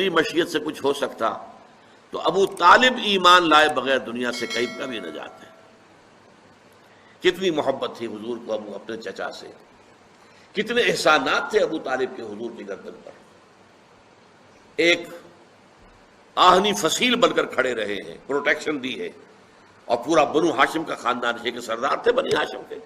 میری مشیت سے کچھ ہو سکتا تو ابو طالب ایمان لائے بغیر دنیا سے کہیں کبھی نہ جاتے. کتنی محبت تھی حضور کو ابو اپنے چچا سے، کتنے احسانات تھے ابو طالب کے حضور کی گردن پر. ایک آہنی فصیل بن کر کھڑے رہے ہیں، پروٹیکشن دی ہے، اور پورا بنو ہاشم کا خاندان ہے کہ سردار تھے بنی ہاشم کے،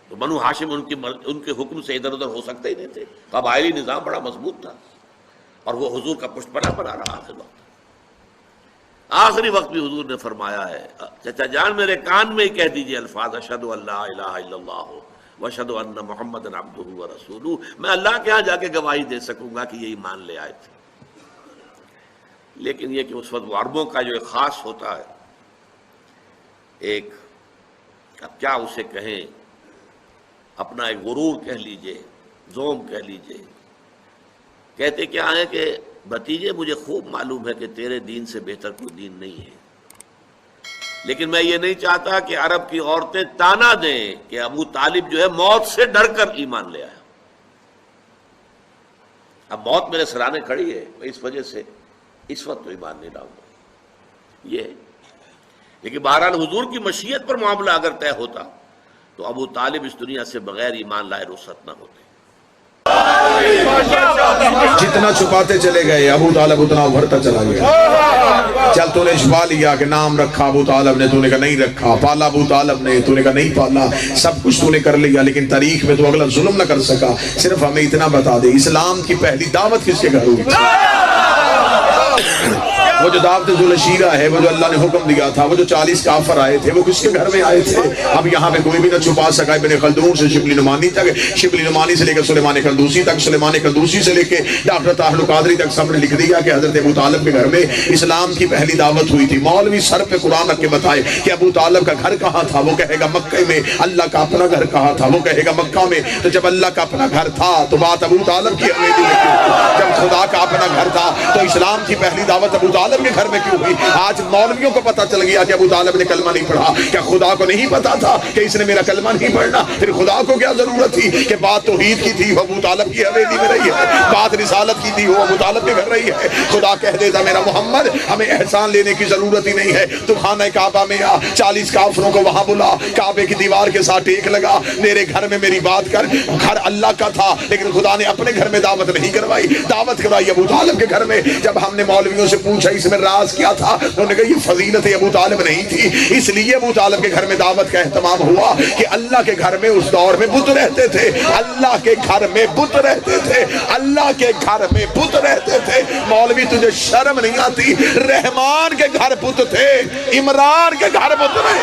تو بنو ہاشم ان کے حکم سے ادھر ادھر ہو سکتے ہی نہیں تھے. قبائلی نظام بڑا مضبوط تھا، اور وہ حضور کا پشت پناہ بنا رہا آخر وقت. آخری وقت بھی حضور نے فرمایا ہے، چچا جان میرے کان میں ہی کہہ دیجئے الفاظ اشہد ان لا الہ الا اللہ واشہد ان محمد عبدہ ورسولہ، میں اللہ کے ہاں جا کے گواہی دے سکوں گا کہ یہ ایمان لے آئے تھے. لیکن یہ کہ اس وقت عربوں کا جو ایک خاص ہوتا ہے، ایک اب کیا اسے کہیں، اپنا ایک غرور کہہ لیجئے، زوم کہہ لیجئے. کہتے کیا ہے کہ بھتیجے مجھے خوب معلوم ہے کہ تیرے دین سے بہتر کوئی دین نہیں ہے، لیکن میں یہ نہیں چاہتا کہ عرب کی عورتیں تانا دیں کہ ابو طالب جو ہے موت سے ڈر کر ایمان لے آیا. اب موت میرے سرانے کھڑی ہے، میں اس وجہ سے اس وقت تو ایمان نہیں لاؤں گا یہ. لیکن بہرحال حضور کی مشیت پر معاملہ اگر طے ہوتا تو ابو طالب اس دنیا سے بغیر ایمان لائے رخصت نہ ہوتے. جتنا چھپاتے چلے گئے ابو طالب اتنا ابھرتا چلا گیا. چل تو نے چھپا لیا کہ نام رکھا ابو طالب نے، تو نے کہا نہیں رکھا. پالا ابو طالب نے، تو نے کہا نہیں پالا. سب کچھ تو نے کر لیا، لیکن تاریخ میں تو اگلا ظلم نہ کر سکا. صرف ہمیں اتنا بتا دے، اسلام کی پہلی دعوت کس کے گھر ہوئی؟ وہ جو دعوت ذوالشیرہ ہے، وہ جو اللہ نے حکم دیا تھا، وہ جو 40 کافر آئے تھے، وہ کس کے گھر میں آئے تھے؟ اب یہاں پہ کوئی بھی نہ چھپا سکا. ابن خلدون سے شبلی نعمانی تک، شبلی نعمانی سے لے کر سلیمان قردوسی تک، سلیمان قردوسی سے لے کے ڈاکٹر طاہر القادری تک سب نے لکھ دیا کہ حضرت ابو طالب کے گھر میں اسلام کی پہلی دعوت ہوئی تھی. مولوی سر پہ قرآن رکھ کے بتائے کہ ابو طالب کا گھر کہاں تھا، وہ کہے گا مکہ میں. اللہ کا اپنا گھر کہاں تھا، وہ کہے گا مکہ میں. تو جب اللہ کا اپنا گھر تھا تو بات ابو طالب کی حویلی میں کیوں؟ جب خدا کا اپنا گھر تھا تو اسلام کی پہلی دعوت ابو طالب کے گھر میں کیوں ہوئی؟ آج مولویوں کو پتا چل گیا کہ ابو طالب نے کلمہ نہیں پڑھا. کیا خدا کو نہیں پتا تھا کہ اس نے میرا کلمہ نہیں پڑھنا؟ پھر خدا کو کیا ضرورت تھی کہ بات توحید کی تھی وہ ابو طالب کی حویلی میں رہی ہے، بات رسالت کی تھی وہ ابو طالب کے گھر رہی ہے. خدا کہہ دیتا میرا محمد ہمیں احسان لینے کی ضرورت ہی نہیں ہے، تو خانہ کعبہ میں آ، 40 کافروں کو وہاں بلا، کعبے کی دیوار کے ساتھ ٹیک لگا، میرے گھر میں میری بات کر. گھر اللہ کا تھا لیکن خدا نے اپنے گھر میں دعوت نہیں کروائی، دعوت کروائی ابو طالب کے گھر میں. جب ہم نے مولویوں سے پوچھا اس میں راز کیا تھا، انہوں نے کہا یہ فضیلت ابو طالب نہیں تھی، اس لیے ابو طالب کے گھر میں دعوت کا اہتمام ہوا کہ اللہ کے گھر میں اس دور میں بت رہتے تھے. اللہ کے گھر میں بت رہتے تھے، اللہ کے گھر میں بت رہتے تھے. مولوی تجھے شرم نہیں آتی؟ رحمان کے گھر بت تھے، عمران کے گھر بت رہے.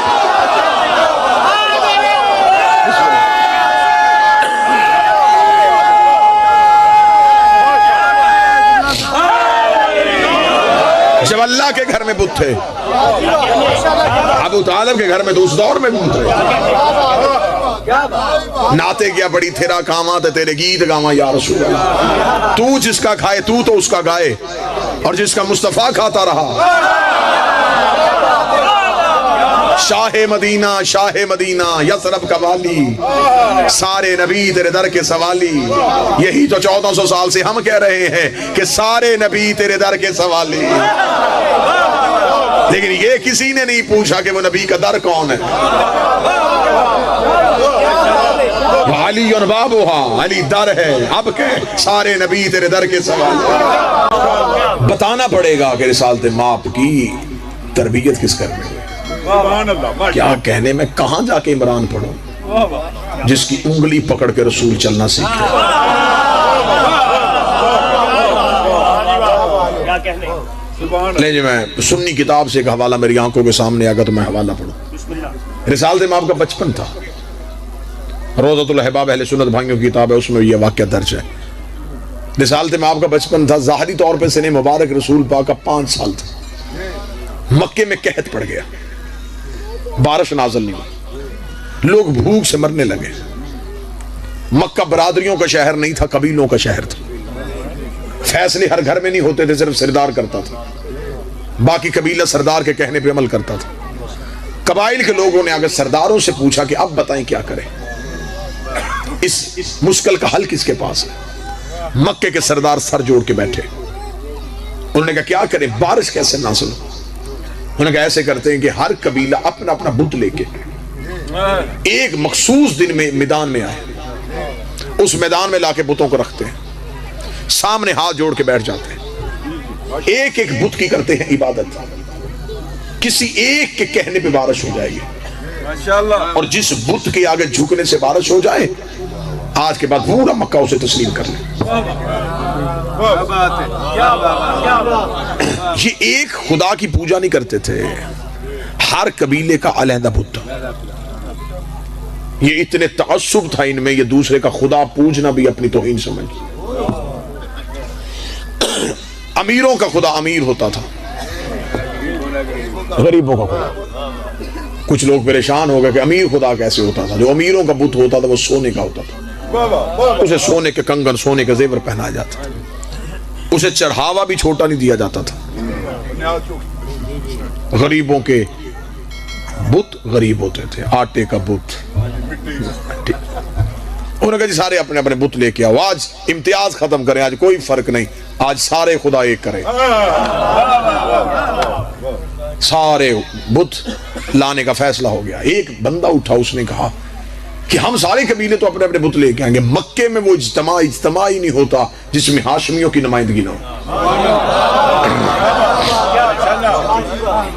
جب اللہ کے گھر میں بت تھے، ابو طالب کے گھر میں تو اس دور میں بت تھے. ناتے کیا بڑی تیرا کامات ہے، تیرے گیت گاواں یا رسول اللہ. تو جس کا کھائے تو اس کا گائے، اور جس کا مصطفیٰ کھاتا رہا. شاہ مدینہ یثرب کا والی، سارے نبی تیرے در کے سوالی. یہی تو 1400 سال سے ہم کہہ رہے ہیں کہ سارے نبی تیرے در کے سوالی. لیکن یہ کسی نے نہیں پوچھا کہ وہ نبی کا در کون ہے. علی بابوہا، علی در ہے. اب کہ سارے نبی تیرے در کے سوالی. بتانا پڑے گا کہ رسالت ماپ کی تربیت کس گھر میں ہوئی. کیا کہنے میں کہاں جا کے عمران پڑھوں جس کی انگلی پکڑ کے رسول چلنا سیکھے. لے جی میں سنی کتاب سے ایک حوالہ میری آنکھوں کے سامنے آگا تو میں حوالہ پڑھوں. رسالت ماپ کا بچپن تھا. روضۃ الاحباب اہل سنت بھائیوں کی کتاب ہے، اس میں یہ واقعہ درج ہے. رسالت ماپ کا بچپن تھا. ظاہری طور پہ سن مبارک رسول پاک کا 5 سال تھا. مکے میں قحط پڑ گیا، بارش نازل نہیں ہوئی، لوگ بھوک سے مرنے لگے. مکہ برادریوں کا شہر نہیں تھا، قبیلوں کا شہر تھا. فیصلے ہر گھر میں نہیں ہوتے تھے، صرف سردار کرتا تھا، باقی قبیلہ سردار کے کہنے پہ عمل کرتا تھا. قبائل کے لوگوں نے اگر سرداروں سے پوچھا کہ اب بتائیں کیا کریں، اس مشکل کا حل کس کے پاس ہے؟ مکے کے سردار سر جوڑ کے بیٹھے. انہوں نے کہا کیا کریں، بارش کیسے نازل ہو؟ انہوں نے کہا ایسے کرتے ہیں کہ ہر قبیلہ اپنا اپنا بت لے کے ایک مخصوص دن میں میدان میں آئے، اس میدان میں لا کے بتوں کو رکھتے ہیں، سامنے ہاتھ جوڑ کے بیٹھ جاتے ہیں، ایک ایک بت کی کرتے ہیں عبادت، کسی ایک کے کہنے پہ بارش ہو جائے گی، اور جس بت کے آگے جھکنے سے بارش ہو جائے آج کے بعد پورا مکہ اسے تسلیم کر لے۔ یہ ایک خدا کی پوجا نہیں کرتے تھے، ہر قبیلے کا علیحدہ بت تھا۔ یہ اتنے تعصب تھا ان میں، یہ دوسرے کا خدا پوجنا بھی اپنی توہین سمجھ۔ امیروں کا خدا امیر ہوتا تھا، غریبوں کا خدا۔ کچھ لوگ پریشان ہو گئے کہ امیر خدا کیسے ہوتا تھا؟ جو امیروں کا بت ہوتا تھا وہ سونے کا ہوتا تھا، اسے سونے کے کنگن، سونے کے زیور پہنایا جاتا تھا، اسے چڑھاوا بھی چھوٹا نہیں دیا جاتا تھا۔ غریبوں کے بت غریب ہوتے تھے، آٹے کا بت۔ انہوں نے کہا جی سارے اپنے اپنے بت لے کے آؤ، آج امتیاز ختم کریں، آج کوئی فرق نہیں، آج سارے خدا ایک کریں۔ سارے بت لانے کا فیصلہ ہو گیا۔ ایک بندہ اٹھا، اس نے کہا کہ ہم سارے قبیلے تو اپنے اپنے بت لے کے آئیں گے، مکے میں وہ اجتماع ہی نہیں ہوتا جس میں ہاشمیوں کی نمائندگی نہ ہو،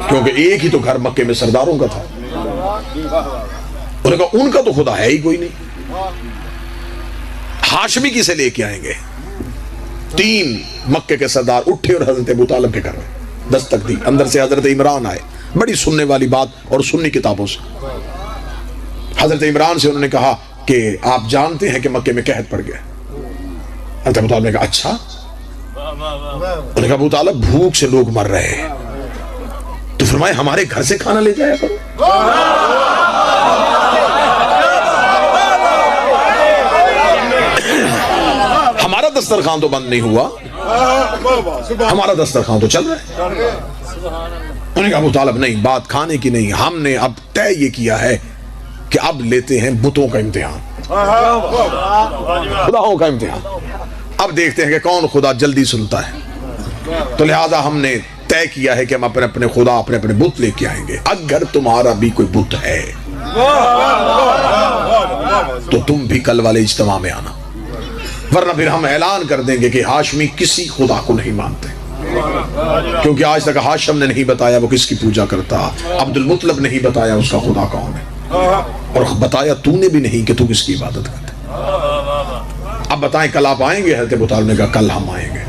کیونکہ ایک ہی تو گھر مکے میں سرداروں کا تھا۔ انہوں نے کہا ان کا تو خدا ہے ہی کوئی نہیں، ہاشمی کسے لے کے آئیں گے؟ 3 مکے کے سردار اٹھے اور حضرت ابو طالب کے گھر میں دستک دی، اندر سے حضرت عمران آئے، بڑی سننے والی بات اور سنی کتابوں سے۔ حضرت عمران سے انہوں نے کہا کہ آپ جانتے ہیں کہ مکے میں قحط پڑ گیا؟ حضرت ابو طالب نے کہا اچھا؟ انہوں نے کہا ابو طالب بھوک سے لوگ مر رہے ہیں، تو فرمائے ہمارے گھر سے کھانا لے جایا کرو۔ ہمارا دسترخوان تو بند نہیں ہوا، ہمارا دسترخوان تو چل رہا ہے۔ انہوں نے کہا ابو طالب نہیں، بات کھانے کی نہیں، ہم نے اب طے یہ کیا ہے کہ اب لیتے ہیں بتوں کا امتحان، خداؤں کا امتحان، اب دیکھتے ہیں کہ کون خدا جلدی سنتا ہے۔ تو لہذا ہم نے طے کیا ہے کہ ہم اپنے اپنے خدا، اپنے اپنے بت لے کے آئیں گے، اگر تمہارا بھی کوئی بت ہے تو تم بھی کل والے اجتماع میں آنا، ورنہ پھر ہم اعلان کر دیں گے کہ ہاشمی کسی خدا کو نہیں مانتے، کیونکہ آج تک ہاشم نے نہیں بتایا وہ کس کی پوجا کرتا، عبد المطلب نہیں بتایا اس کا خدا کون ہے، اور بتایا تو نے بھی نہیں کہ تو کس کی عبادت کرتے۔ اب بتائیں کل آپ آئیں گے؟ حضرت ابو طالب نے کہا کل ہم آئیں گے۔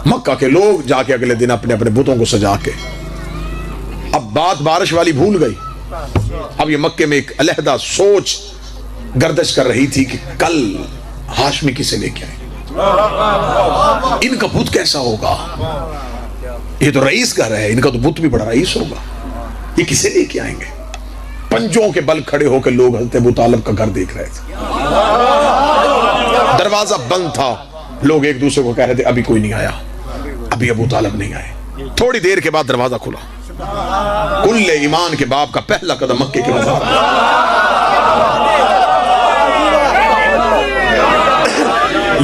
مکہ کے لوگ جا کے اگلے دن اپنے اپنے بتوں کو سجا کے، اب بات بارش والی بھول گئی، اب یہ مکے میں ایک علیحدہ سوچ گردش کر رہی تھی کہ کل ہاشمی کسے لے کے آئے، ان کا بت کیسا ہوگا؟ یہ تو رئیس گھر ہے، ان کا تو بت بھی بڑا رئیس ہوگا، یہ کسے لے کے آئیں گے؟ پنجوں کے بل کھڑے ہو کے لوگ حضرت ابو طالب کا گھر دیکھ رہے تھے، دروازہ بند تھا، لوگ ایک دوسرے کو کہہ رہے تھے ابھی کوئی نہیں آیا، ابھی ابو طالب نہیں آئے۔ تھوڑی دیر کے بعد دروازہ کھلا، کل ایمان کے باپ کا پہلا قدم مکے کے بازار میں۔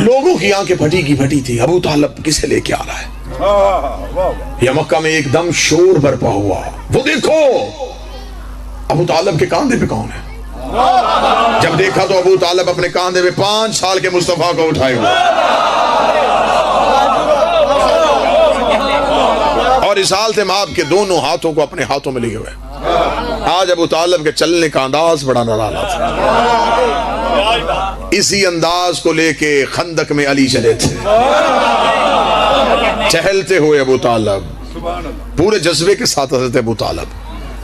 لوگوں کی آنکھیں پھٹی کی پھٹی تھی، ابو طالب کسے لے کے آ رہا ہے؟ یا مکہ میں ایک دم شور برپا ہوا، وہ دیکھو ابو طالب کے کاندھے پہ کون ہے؟ جب دیکھا تو ابو طالب اپنے کاندھے پہ 5 سال کے مصطفیٰ کو اٹھائے ہوئے، اور اسالت مآب کے دونوں ہاتھوں کو اپنے ہاتھوں میں لیے ہوئے۔ آج ابو طالب کے چلنے کا انداز بڑا نرالا تھا، اسی انداز کو لے کے خندق میں علی چلے تھے، چہلتے ہوئے ابو طالب پورے جذبے کے ساتھ حضرت ابو طالب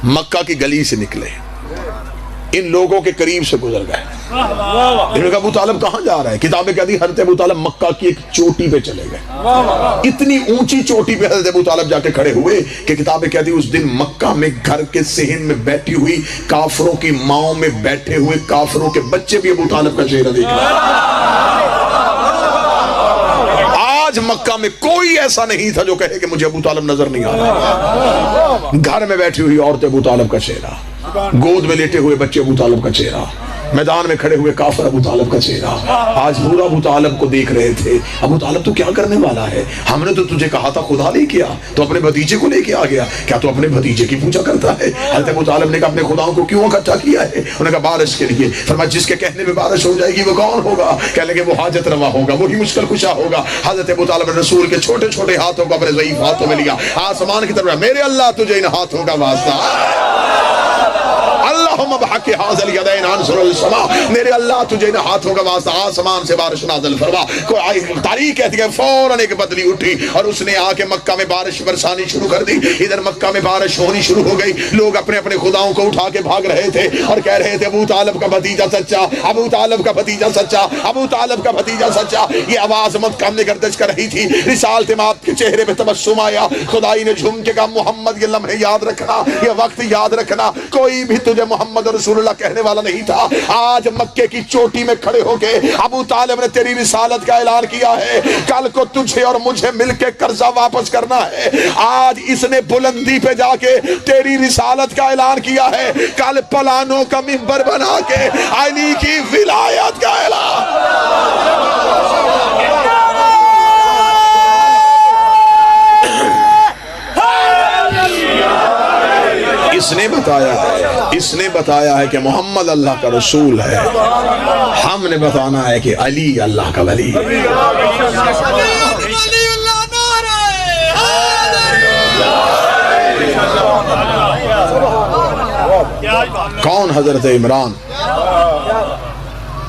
مکہ کی گلی سے نکلے، ان لوگوں کے قریب سے گزر گئے۔ انہوں نے کہا ابو طالب کہاں جا رہا ہے؟ کتابیں کہتی حضرت ابو طالب مکہ کی ایک چوٹی پہ چلے گئے، اتنی اونچی چوٹی پہ حضرت ابو طالب جا کے کھڑے ہوئے کہ کتابیں کہتی اس دن مکہ میں گھر کے صحن میں بیٹھی ہوئی کافروں کی ماؤں میں بیٹھے ہوئے کافروں کے بچے بھی ابو طالب کا چہرہ دیکھ رہے ہیں۔ آج مکہ میں کوئی ایسا نہیں تھا جو کہے کہ مجھے ابو طالب نظر نہیں آ رہا، گھر میں بیٹھی ہوئی عورت ابو طالب کا چہرہ، گود میں لیٹے ہوئے بچے ابو طالب کا چہرہ، میدان میں کھڑے ہوئے کافر ابو طالب کا چہرہ، آج پورا ابو طالب کو دیکھ رہے تھے. ابو طالب تو کیا کرنے والا ہے؟ ہم نے تو تجھے کہا تھا خدا لے کے آ، تو اپنے بھتیجے کو لے کے آ گیا. کیا تو اپنے بھتیجے کی پوجا کرتا ہے؟ حضرت ابو طالب نے کہا اپنے خداؤں کو کیوں اکٹھا کیا ہے؟ انہوں نے کہا بارش کے لیے. فرمایا جس کے کہنے میں بارش ہو جائے گی وہ کون ہوگا؟ کہنے لگے وہ حاجت روا ہوگا، وہی مشکل کشا ہوگا. حضرت ابو طالب نے رسول کے چھوٹے چھوٹے ہاتھوں کو اپنے ضعیف ہاتھوں میں لیا، آسمان کی طرف، میرے اللہ تجھے ان ہاتھوں کا واسطہ، اللہم بحق حاضر الیدین انصر السماء، میرے اللہ تجھے ان ہاتھوں کا واسطہ آسمان سے بارش نازل فرما. کوئی تاریخ کہتی ہے فوراً ایک بدلی اٹھی اور اس نے آ کے مکہ میں بارش برسانی شروع کر دی. ادھر مکہ میں بارش ہونی شروع ہو گئی، لوگ اپنے اپنے خداؤں کو اٹھا کے بھاگ رہے تھے اور کہہ رہے تھے ابو طالب کا بھتیجا سچا، ابو طالب کا بھتیجا سچا، ابو طالب کا بھتیجا سچا. یہ آواز مکہ میں گردش کر رہی تھی. رسالت مآب کے چہرے پہ تبسم آیا. خدائی نے جھوم کے کہا محمد یہ لمحے یاد رکھنا، یہ وقت یاد رکھنا، کوئی بھی تجھے محمد رسول اللہ کہنے والا نہیں تھا. آج مکے کی چوٹی میں کھڑے ہو کے ابو طالب نے تیری رسالت کا اعلان کیا ہے. کل کو تجھے اور مجھے مل کے قرضہ واپس کرنا ہے. آج اس نے بلندی پہ جا کے تیری رسالت کا اعلان کیا ہے. کل پلانوں کا منبر بنا کے علی کی ولایت کا اعلان. اس نے بتایا ہے کہ محمد اللہ کا رسول ہے. ہم نے بتانا ہے کہ علی اللہ کا ولی. کون حضرت عمران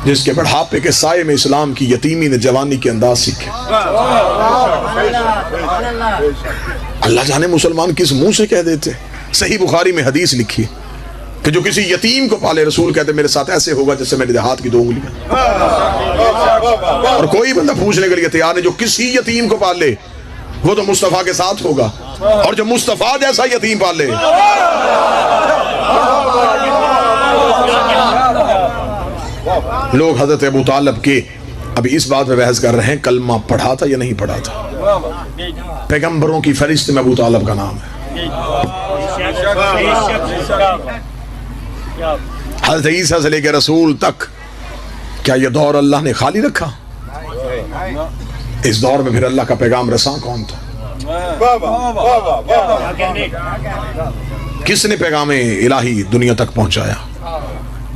جس کے بڑھاپے کے سائے میں اسلام کی یتیمی نے جوانی کے انداز سیکھے. اللہ جانے مسلمان کس منہ سے کہہ دیتے. صحیح بخاری میں حدیث لکھی کہ جو کسی یتیم کو پالے، رسول کہتے میرے ساتھ ایسے ہوگا جیسے میرے ہاتھ کی 2 انگلیاں. اور کوئی بندہ پوچھنے کے لیے تیار نہیں، جو کسی یتیم کو پالے وہ تو مصطفیٰ کے ساتھ ہوگا، اور جو مصطفیٰ جیسا یتیم پالے. لوگ حضرت ابو طالب کے ابھی اس بات پہ بحث کر رہے ہیں کلمہ پڑھا تھا یا نہیں پڑھا تھا. پیغمبروں کی فہرست میں ابو طالب کا نام ہے. حضرت عیسیٰ سے لے کے رسول تک کیا یہ دور اللہ نے خالی رکھا؟ اس دور میں پھر اللہ کا پیغام رساں کون تھا؟ کس نے پیغام الہی دنیا تک پہنچایا؟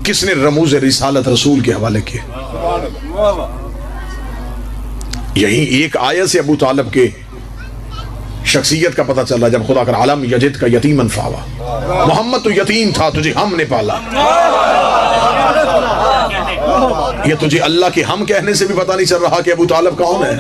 کس نے رموز رسالت رسول کے حوالے کیے؟ یہی ایک آیت سے ابو طالب کے شخصیت کا پتہ چل رہا جب خدا کر عالم یجد کا یتیمن فاوا. محمد تو یتیم تھا، تجھے ہم نے پالا. یہ تجھے اللہ کے ہم کہنے سے بھی پتہ نہیں چل رہا کہ ابو طالب کون ہے.